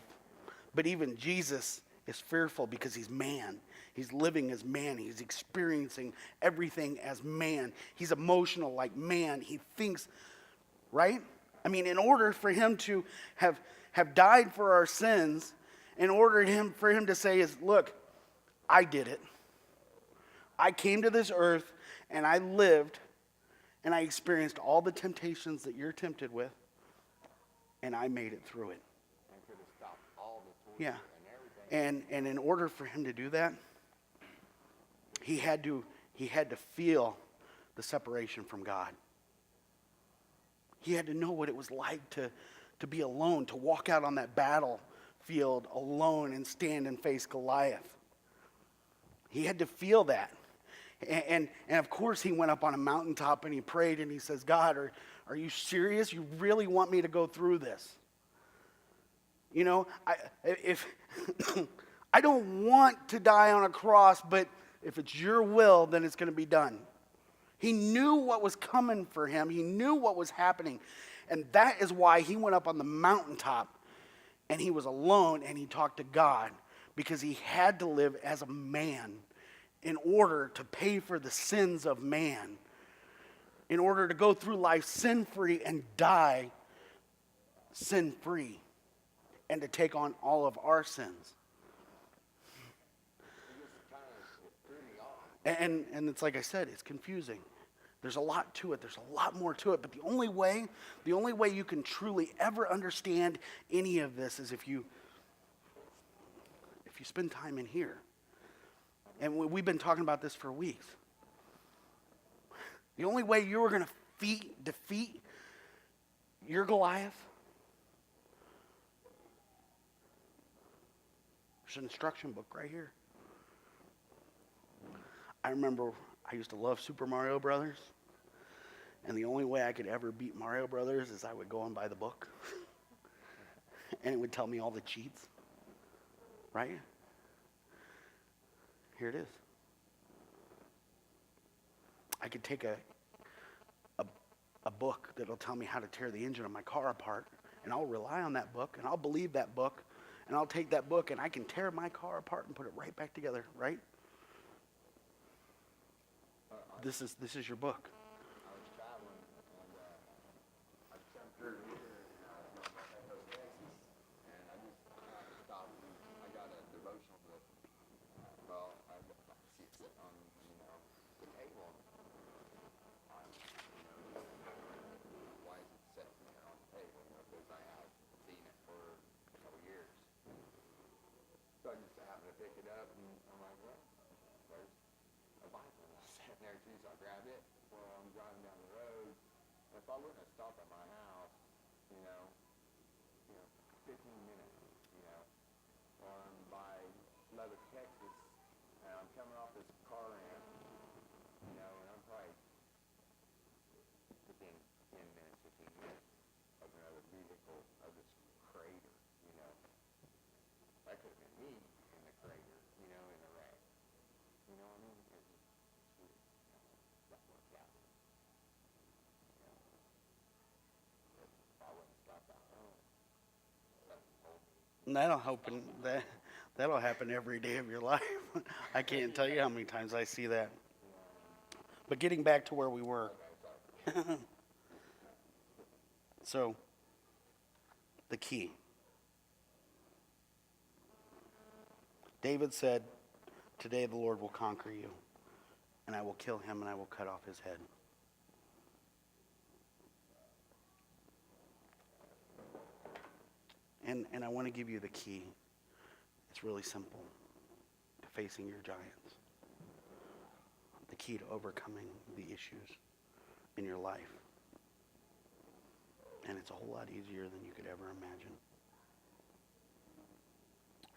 [SPEAKER 1] But even Jesus is fearful because he's man. He's living as man. He's experiencing everything as man. He's emotional like man. He thinks, right? I mean, in order for him to have died for our sins, in order for him to say is, look, I did it. I came to this earth and I lived and I experienced all the temptations that you're tempted with, and I made it through it.
[SPEAKER 2] And could have stopped all the torture
[SPEAKER 1] Yeah.
[SPEAKER 2] and everything.
[SPEAKER 1] And in order for him to do that, he had to feel the separation from God. He had to know what it was like to be alone, to walk out on that battlefield alone and stand and face Goliath. He had to feel that. And of course he went up on a mountaintop and he prayed and he says, God, are you serious? You really want me to go through this? If I don't want to die on a cross, but if it's your will, then it's going to be done. He knew what was coming for him. He knew what was happening. And that is why he went up on the mountaintop and he was alone and he talked to God, because he had to live as a man in order to pay for the sins of man, in order to go through life sin-free and die sin-free, and to take on all of our sins. And it's like I said, it's confusing. There's a lot to it. There's a lot more to it. But the only way you can truly ever understand any of this is if you spend time in here. And we've been talking about this for weeks. The only way you were going to defeat your Goliath, there's an instruction book right here. I remember I used to love Super Mario Brothers, and the only way I could ever beat Mario Brothers is I would go and buy the book, and it would tell me all the cheats, right? Here it is. I could take a book that'll tell me how to tear the engine of my car apart, and I'll rely on that book, and I'll believe that book, and I'll take that book, and I can tear my car apart and put it right back together, right? This is your book.
[SPEAKER 2] I was traveling, and I jumped through here in Texas, and I just stopped. And I got a devotional book. Well, I see it sitting on the table. Why is it sitting there on the table? Because I have seen it for a couple years. So I just happened to pick it up, and I'm like, well, there's a Bible sitting there too, so I grabbed it. Well, if I wouldn't have stopped at my house, you know, 15 minutes, or I'm by Lubbock, Texas, and I'm coming off this car ramp, and I'm probably within 10 minutes, 15 minutes of another vehicle of this crater, That could have been me in the crater, in the wreck. You know what I mean? It's weird, that worked out. But if I wouldn't stopped at home, something told me.
[SPEAKER 1] And that'll happen every day of your life. I can't tell you how many times I see that. But getting back to where we were. So, the key. David said, "Today the Lord will conquer you, and I will kill him, and I will cut off his head." And I want to give you the key. It's really simple to facing your giants. The key to overcoming the issues in your life. And it's a whole lot easier than you could ever imagine.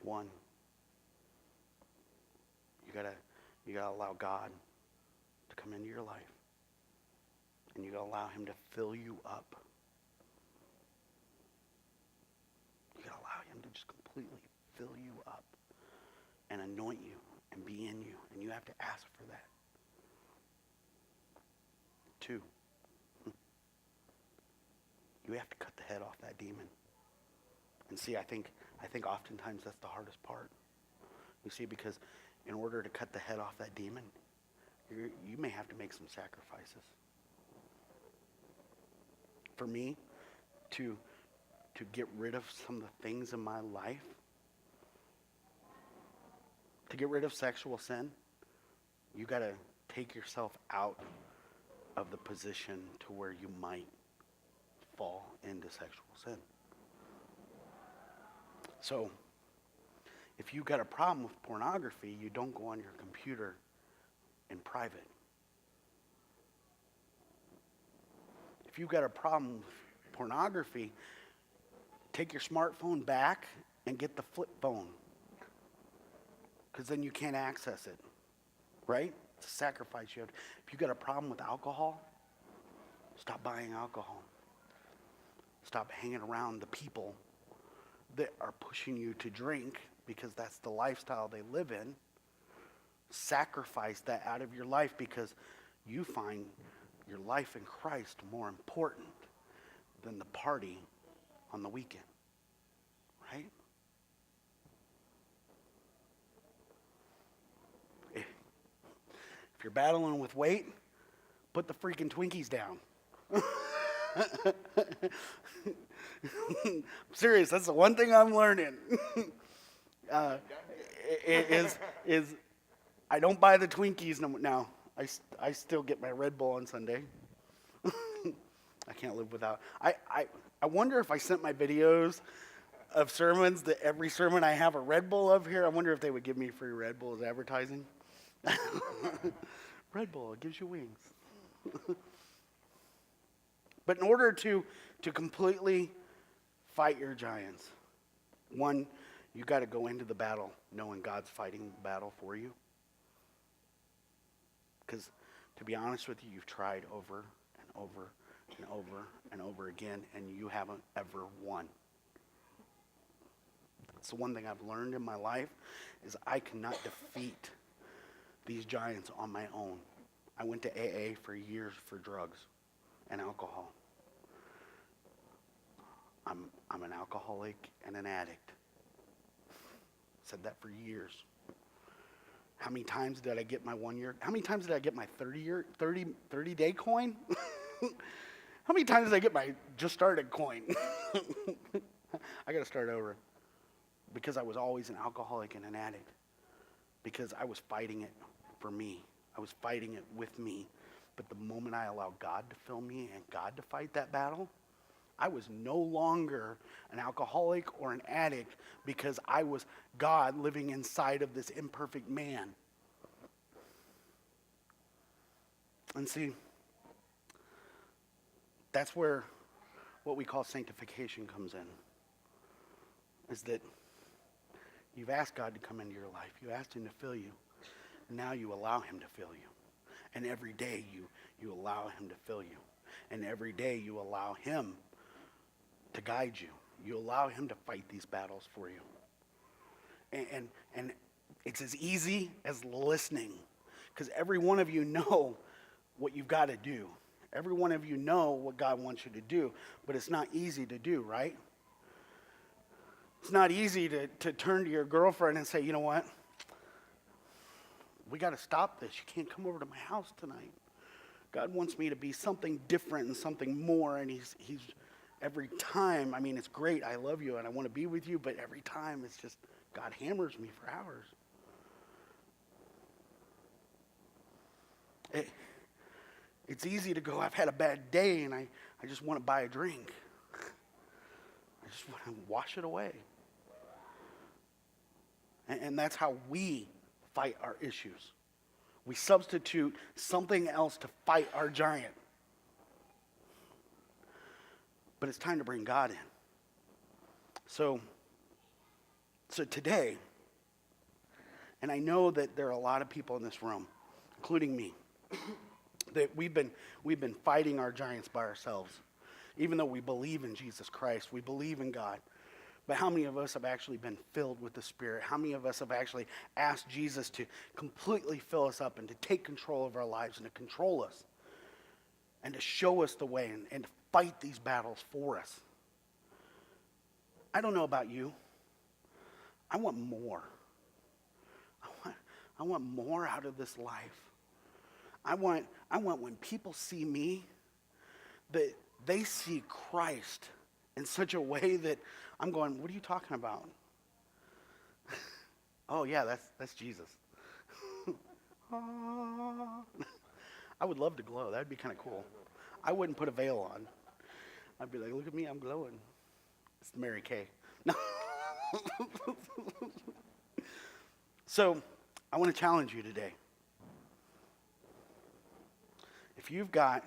[SPEAKER 1] One, you gotta allow God to come into your life. And you gotta allow him to fill you up. You gotta allow him to just completely fill you up and anoint you and be in you. And you have to ask for that. Two, you have to cut the head off that demon. And see, I think oftentimes that's the hardest part. You see, because in order to cut the head off that demon, you may have to make some sacrifices. For me, to get rid of some of the things in my life, to get rid of sexual sin, you got to take yourself out of the position to where you might fall into sexual sin. So, if you've got a problem with pornography, you don't go on your computer in private. If you've got a problem with pornography, take your smartphone back and get the flip phone. Because then you can't access it. Right? It's a sacrifice you have. If you've got a problem with alcohol, stop buying alcohol. Stop hanging around the people that are pushing you to drink because that's the lifestyle they live in. Sacrifice that out of your life because you find your life in Christ more important than the party on the weekend. Right? If you're battling with weight, put the freaking Twinkies down. I'm serious, that's the one thing I'm learning. Is I don't buy the Twinkies now. I still get my Red Bull on Sunday. I can't live without. I wonder if I sent my videos of sermons that every sermon I have a Red Bull of here, I wonder if they would give me free Red Bull as advertising. Red Bull, it gives you wings. But in order to completely fight your giants, one, you got to go into the battle knowing God's fighting the battle for you. Because to be honest with you, you've tried over and over and over and over again, and you haven't ever won. That's the one thing I've learned in my life is I cannot defeat these giants on my own. I went to AA for years for drugs and alcohol. I'm an alcoholic and an addict. Said that for years. How many times did I get my 1 year? How many times did I get my 30 day coin? How many times did I get my just started coin? I got to start over. Because I was always an alcoholic and an addict. Because I was fighting it for me. I was fighting it with me. But the moment I allowed God to fill me and God to fight that battle, I was no longer an alcoholic or an addict because I was God living inside of this imperfect man. And see, That's where what we call sanctification comes in. Is that you've asked God to come into your life. You asked him to fill you. And now you allow him to fill you. And every day you allow him to fill you. And every day you allow him to guide you. You allow him to fight these battles for you. And it's as easy as listening. Because every one of you know what you've got to do. Every one of you know what God wants you to do. But it's not easy to do, right? It's not easy to turn to your girlfriend and say, you know what? We got to stop this. You can't come over to my house tonight. God wants me to be something different and something more. And he's every time, I mean, it's great. I love you and I want to be with you. But every time it's just, God hammers me for hours. It's easy to go, I've had a bad day and I just want to buy a drink. I just want to wash it away. And that's how we fight our issues. We substitute something else to fight our giant. But it's time to bring God in. So today, and I know that there are a lot of people in this room, including me, that we've been fighting our giants by ourselves. Even though we believe in Jesus Christ, we believe in God. But how many of us have actually been filled with the Spirit? How many of us have actually asked Jesus to completely fill us up and to take control of our lives and to control us and to show us the way and to fight these battles for us? I don't know about you. I want more. I want more out of this life. I want when people see me, that they see Christ in such a way that I'm going, what are you talking about? Oh yeah, that's Jesus. I would love to glow. That'd be kind of cool. I wouldn't put a veil on. I'd be like, look at me, I'm glowing. It's Mary Kay. No. So I want to challenge you today. If you've got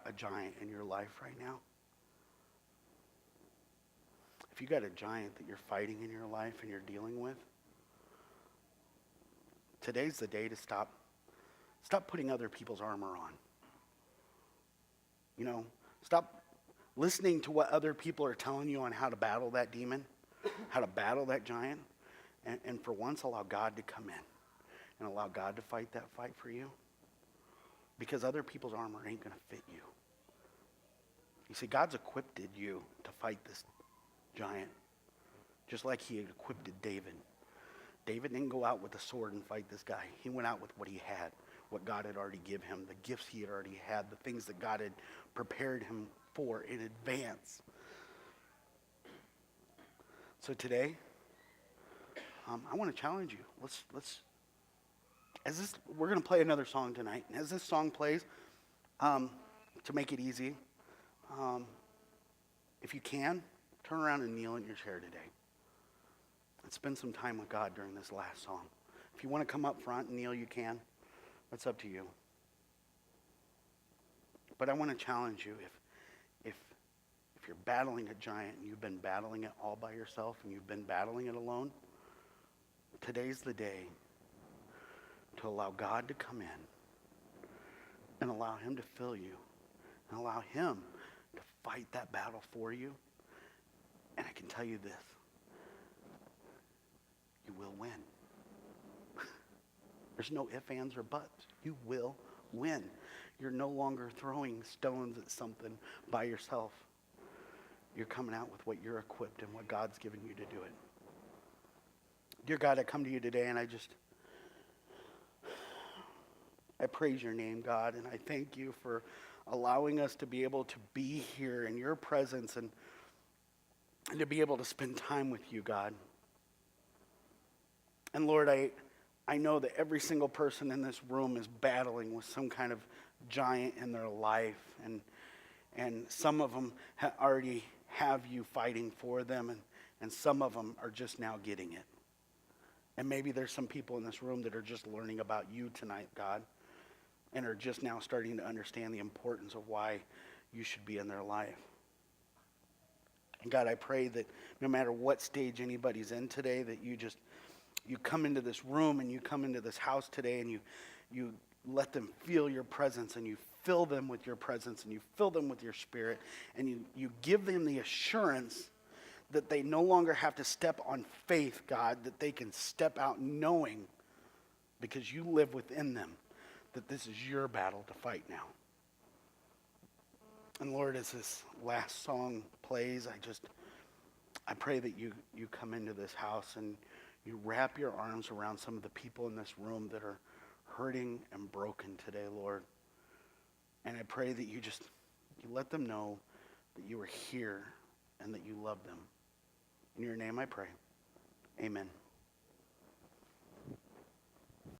[SPEAKER 1] a giant in your life right now, if you've got a giant that you're fighting in your life and you're dealing with, today's the day to stop putting other people's armor on. You know, stop listening to what other people are telling you on how to battle that demon, how to battle that giant, and for once allow God to come in and allow God to fight that fight for you. Because other people's armor ain't going to fit you. You see, God's equipped you to fight this giant, just like he had equipped David. David didn't go out with a sword and fight this guy. He went out with what he had, what God had already given him, the gifts he had already had, the things that God had prepared him for in advance. So today, I want to challenge you. Let's. We're going to play another song tonight. And as this song plays, to make it easy, if you can, turn around and kneel in your chair today. And spend some time with God during this last song. If you want to come up front and kneel, you can. That's up to you. But I want to challenge you, if you're battling a giant and you've been battling it all by yourself and you've been battling it alone, today's the day to allow God to come in and allow him to fill you and allow him to fight that battle for you. And I can tell you this, you will win. There's no ifs, ands, or buts. You will win. You're no longer throwing stones at something by yourself. You're coming out with what you're equipped and what God's given you to do it. Dear God, I come to you today and I praise your name, God, and I thank you for allowing us to be able to be here in your presence and to be able to spend time with you, God. And Lord, I know that every single person in this room is battling with some kind of giant in their life, and some of them already have you fighting for them, and some of them are just now getting it. And maybe there's some people in this room that are just learning about you tonight, God. and are just now starting to understand the importance of why you should be in their life. And God, I pray that no matter what stage anybody's in today, that you come into this room and you come into this house today and you let them feel your presence, and you fill them with your presence, and you fill them with your spirit, and you give them the assurance that they no longer have to step on faith, God, that they can step out knowing, because you live within them, that this is your battle to fight now. And Lord, as this last song plays, I pray that you come into this house and you wrap your arms around some of the people in this room that are hurting and broken today, Lord. And I pray that you let them know that you are here and that you love them. In your name I pray. Amen.